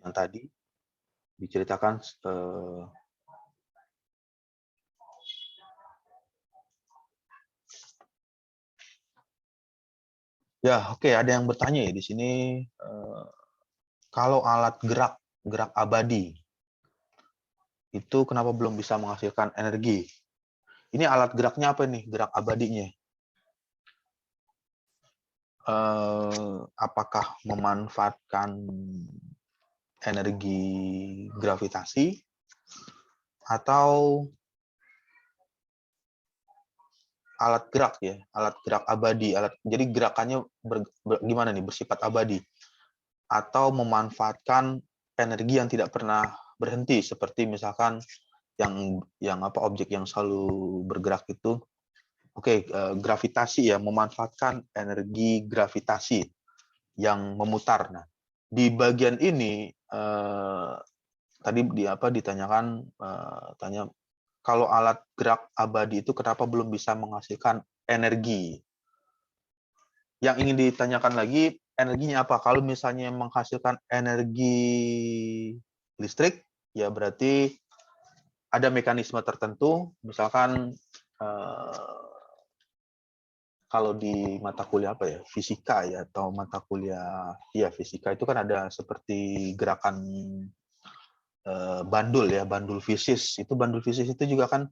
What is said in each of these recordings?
yang tadi diceritakan. Ya, oke, ada yang bertanya ya di sini, kalau alat gerak abadi itu kenapa belum bisa menghasilkan energi? Ini alat geraknya apa nih, gerak abadinya? Apakah memanfaatkan energi gravitasi atau alat gerak ya, alat gerak abadi, jadi gerakannya gimana nih, bersifat abadi, atau memanfaatkan energi yang tidak pernah berhenti, seperti misalkan yang objek yang selalu bergerak itu. Oke, gravitasi ya, memanfaatkan energi gravitasi yang memutar. Nah, di bagian ini tadi ditanyakan, kalau alat gerak abadi itu kenapa belum bisa menghasilkan energi? Yang ingin ditanyakan lagi, energinya apa? Kalau misalnya menghasilkan energi listrik, ya berarti ada mekanisme tertentu, misalkan kalau di mata kuliah fisika ya, atau mata kuliah fisika itu kan ada seperti gerakan bandul ya, bandul fisis. Bandul fisis itu juga kan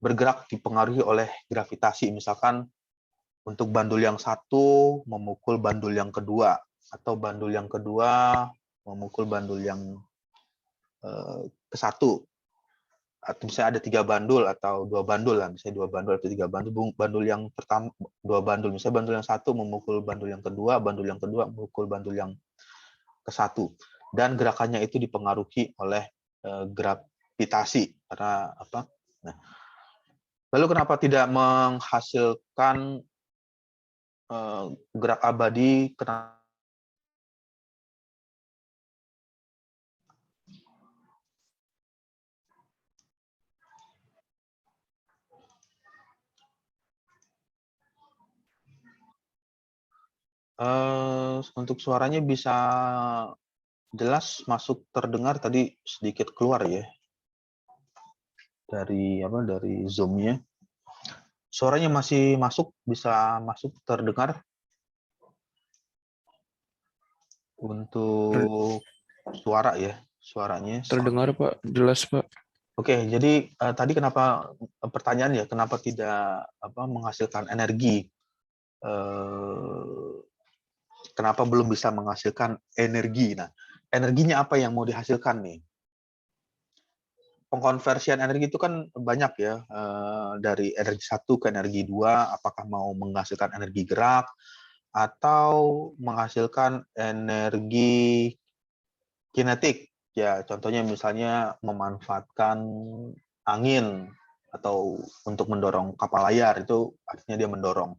bergerak dipengaruhi oleh gravitasi. Misalkan untuk bandul yang satu memukul bandul yang kedua, atau bandul yang kedua memukul bandul yang ke satu. Atau misalnya ada 3 bandul atau 2 bandul lah, misalnya 2 bandul atau 3 bandul. Bandul yang pertama, 2 bandul, misalnya bandul yang satu memukul bandul yang kedua memukul bandul yang ke satu. Dan gerakannya itu dipengaruhi oleh gravitasi. Karena apa? Nah, lalu kenapa tidak menghasilkan gerak abadi? Untuk suaranya bisa jelas masuk, terdengar, tadi sedikit keluar ya dari Zoom-nya. Suaranya masih masuk, bisa masuk, terdengar untuk suara ya, suaranya. Terdengar Pak, jelas Pak. Oke, jadi tadi kenapa pertanyaan ya, kenapa tidak menghasilkan energi? Kenapa belum bisa menghasilkan energi? Nah, energinya apa yang mau dihasilkan nih? Pengkonversian energi itu kan banyak ya, dari energi satu ke energi dua, apakah mau menghasilkan energi gerak atau menghasilkan energi kinetik. Ya, contohnya misalnya memanfaatkan angin atau untuk mendorong kapal layar, itu artinya dia mendorong.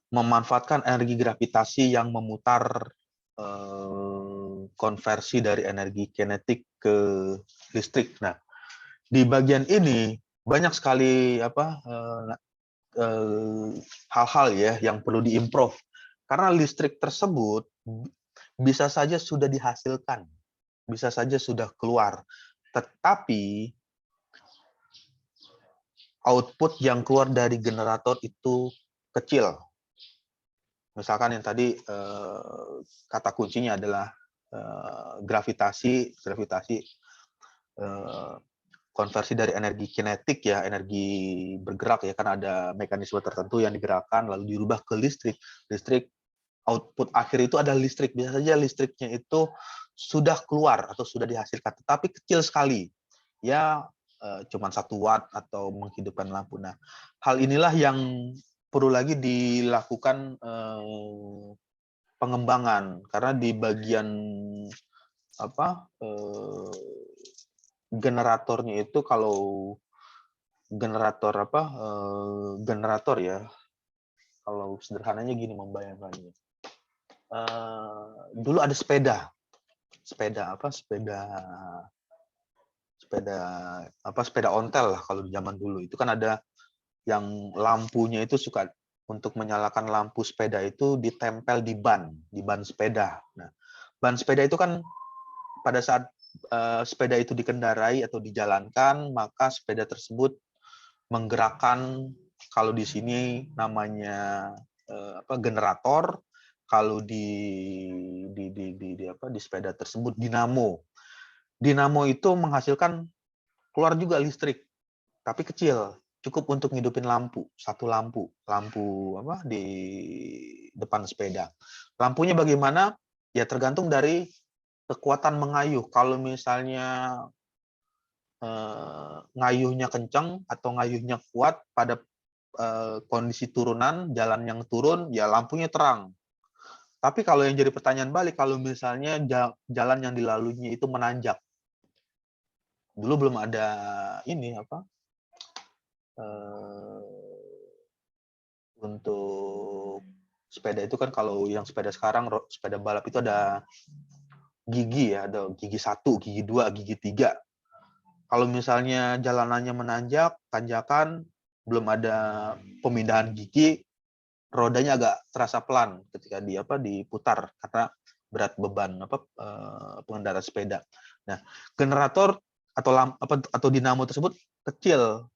Memanfaatkan energi gravitasi yang memutar, konversi dari energi kinetik ke listrik. Nah, di bagian ini banyak sekali hal-hal ya yang perlu diimprove, karena listrik tersebut bisa saja sudah dihasilkan, bisa saja sudah keluar, tetapi output yang keluar dari generator itu kecil. Misalkan yang tadi kata kuncinya adalah gravitasi, konversi dari energi kinetik ya, energi bergerak ya, karena ada mekanisme tertentu yang digerakkan lalu dirubah ke listrik. Listrik, output akhir itu adalah listrik. Bisa saja listriknya itu sudah keluar atau sudah dihasilkan, tetapi kecil sekali. Ya, cuma 1 watt atau menghidupkan lampu. Nah, hal inilah yang perlu lagi dilakukan pengembangan, karena di bagian generatornya itu, kalau generator generator ya, kalau sederhananya gini membayangkannya. Dulu ada sepeda ontel lah kalau di zaman dulu. Itu kan ada yang lampunya itu suka untuk menyalakan lampu sepeda itu ditempel di ban sepeda. Nah, ban sepeda itu kan pada saat sepeda itu dikendarai atau dijalankan, maka sepeda tersebut menggerakkan, kalau di sini namanya generator, kalau di sepeda tersebut dinamo. Dinamo itu menghasilkan keluar juga listrik, tapi kecil, cukup untuk ngidupin satu lampu di depan sepeda. Lampunya bagaimana? Ya tergantung dari kekuatan mengayuh. Kalau misalnya ngayuhnya kencang atau ngayuhnya kuat pada kondisi turunan, jalan yang turun, ya lampunya terang. Tapi kalau yang jadi pertanyaan balik, kalau misalnya jalan yang dilaluinya itu menanjak. Dulu belum ada ini untuk sepeda itu kan, kalau yang sepeda sekarang, sepeda balap itu ada gigi ya, ada gigi 1, gigi 2, gigi 3. Kalau misalnya jalanannya menanjak, tanjakan, belum ada pemindahan gigi, rodanya agak terasa pelan ketika diputar karena berat beban pengendara sepeda. Nah, generator atau dinamo tersebut kecil,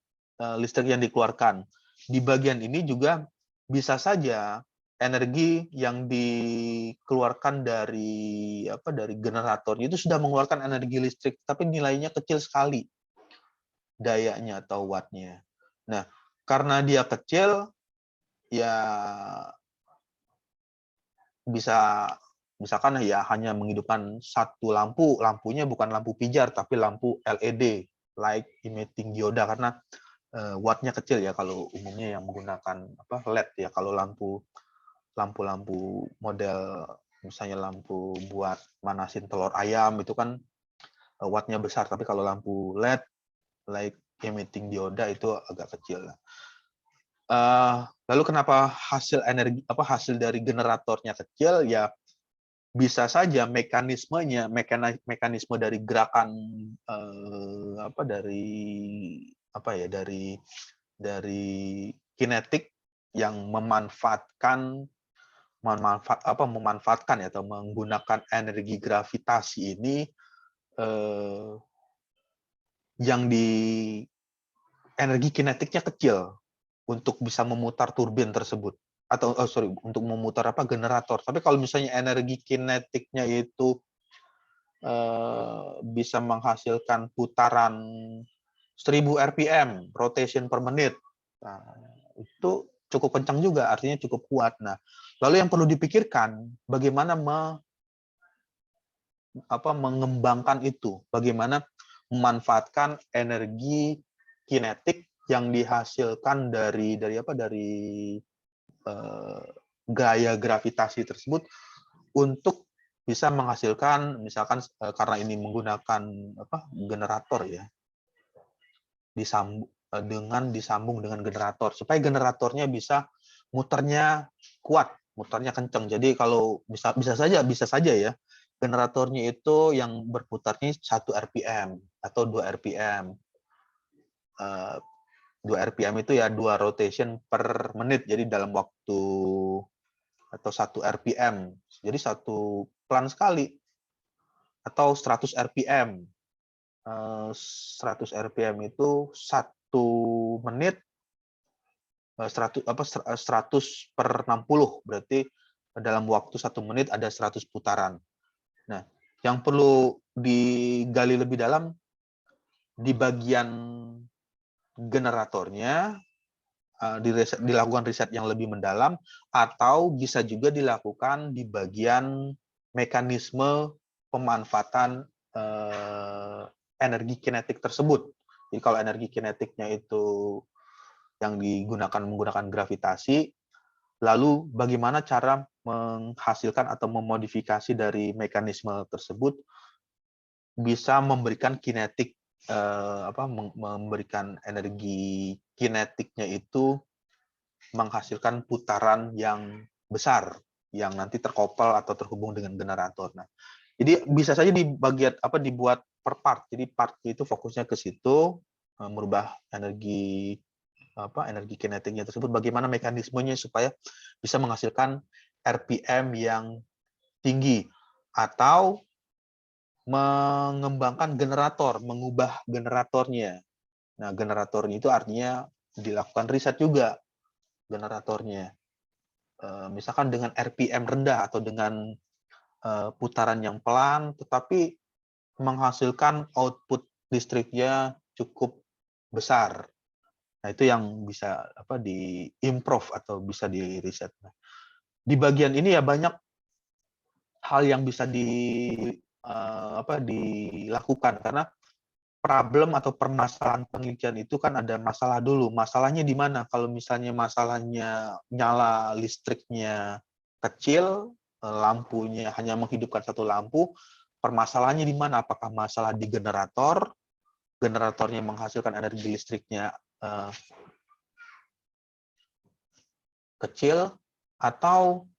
listrik yang dikeluarkan. Di bagian ini juga bisa saja energi yang dikeluarkan dari generator itu sudah mengeluarkan energi listrik, tapi nilainya kecil sekali dayanya atau wattnya. Nah, karena dia kecil, ya bisa misalkan ya hanya menghidupkan satu lampunya bukan lampu pijar tapi lampu LED, light emitting dioda, karena wattnya kecil ya kalau umumnya yang menggunakan LED ya. Kalau lampu-lampu model misalnya lampu buat manasin telur ayam itu kan wattnya besar, tapi kalau lampu LED, light emitting dioda, itu agak kecil. Lalu kenapa hasil dari generatornya kecil? Ya bisa saja mekanisme dari gerakan dari kinetik yang memanfaatkan ya, atau menggunakan energi gravitasi ini, yang di energi kinetiknya kecil untuk bisa memutar turbin tersebut, atau untuk memutar generator. Tapi kalau misalnya energi kinetiknya itu bisa menghasilkan putaran 1000 RPM, rotation per menit, nah, itu cukup kencang juga, artinya cukup kuat. Nah, lalu yang perlu dipikirkan bagaimana mengembangkan itu, bagaimana memanfaatkan energi kinetik yang dihasilkan dari gaya gravitasi tersebut untuk bisa menghasilkan, misalkan karena ini menggunakan generator ya, disambung dengan generator supaya generatornya bisa muternya kuat, muternya kencang. Jadi kalau bisa saja ya, generatornya itu yang berputarnya 1 RPM atau 2 RPM. 2 RPM itu ya 2 rotation per menit. Jadi dalam waktu, atau 1 RPM. Jadi satu pelan sekali. Atau 100 RPM. 100 RPM itu 1 menit 100 per 60, berarti dalam waktu 1 menit ada 100 putaran. Nah, yang perlu digali lebih dalam di bagian generatornya, dilakukan riset yang lebih mendalam, atau bisa juga dilakukan di bagian mekanisme pemanfaatan energi kinetik tersebut. Jadi kalau energi kinetiknya itu yang menggunakan gravitasi, lalu bagaimana cara menghasilkan atau memodifikasi dari mekanisme tersebut bisa memberikan kinetik, memberikan energi kinetiknya itu menghasilkan putaran yang besar yang nanti terkoppel atau terhubung dengan generator. Nah, jadi bisa saja dibuat per part. Jadi part itu fokusnya ke situ, merubah energi energi kinetiknya tersebut, bagaimana mekanismenya supaya bisa menghasilkan RPM yang tinggi, atau mengembangkan generator, mengubah generatornya. Nah, generatornya itu artinya dilakukan riset juga generatornya. Misalkan dengan RPM rendah atau dengan putaran yang pelan, tetapi menghasilkan output listriknya cukup besar. Nah, itu yang bisa di-improve atau bisa di-riset. Nah, di bagian ini ya banyak hal yang bisa dilakukan, karena problem atau permasalahan penelitian itu kan ada masalah dulu. Masalahnya di mana? Kalau misalnya masalahnya nyala listriknya kecil, lampunya hanya menghidupkan satu lampu, permasalahannya di mana? Apakah masalah di generator, generatornya menghasilkan energi listriknya kecil, atau